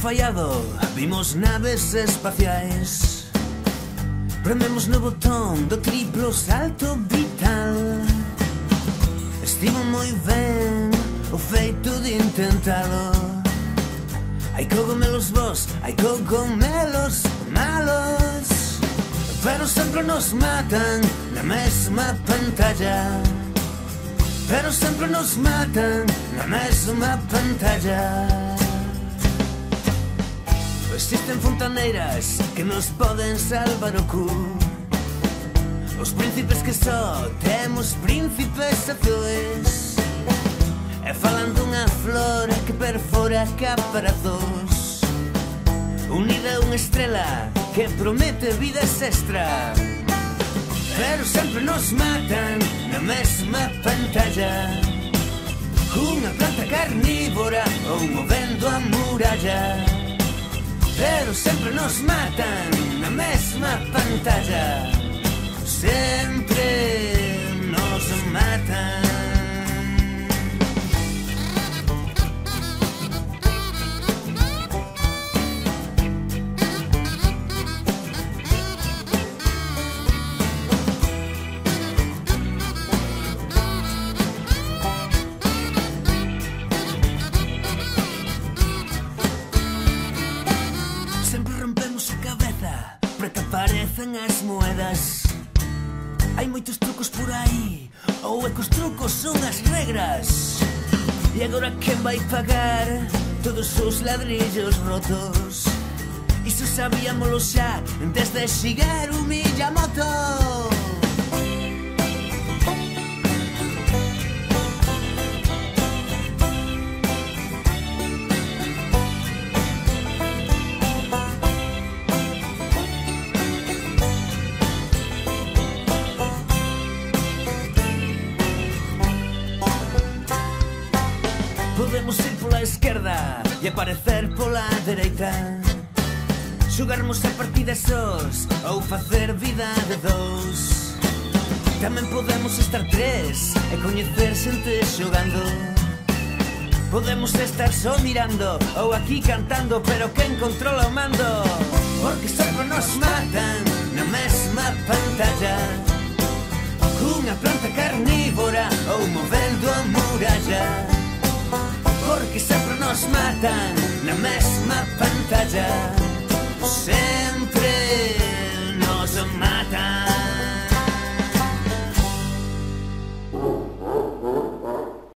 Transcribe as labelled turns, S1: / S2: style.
S1: fallado, vimos naves espaciais. Prememos no botón do triplo salto vital. Estivo moi ben o feito de intentalo. Hai cogomelos bos, hai cogomelos malos, pero sempre nos matan na mesma pantalla. Pero sempre nos matan na mesma pantalla. Existen fontaneiras que nos poden salvar o cu. Os príncipes que só temos príncipes azuis. E falan dunha flor que perfora caparazos, unida a unha estrela que promete vidas extra. Pero sempre nos matan na mesma pantalla. Unha planta carnívora ou movendo a muralla. Pero sempre nos matan na mesma pantalla. Sempre nos matan. Aparecen as moedas. Hai moitos trucos por aí, ou é que os trucos son as regras. E agora quen vai pagar todos os ladrillos rotos? Iso sabíamolo xa desde Shigeru Miyamoto. Podemos ir pola esquerda e aparecer pola dereita. Xogarmos a partida sós ou facer vida de dous. Tamén podemos estar tres e coñecer xente xogando. Podemos estar só mirando ou aquí cantando, pero quen controla o mando? Porque sempre nos matan na mesma pantalla. Cunha planta carnívora ou movendo a muralla. Porque sempre nos matan na mesma pantalla.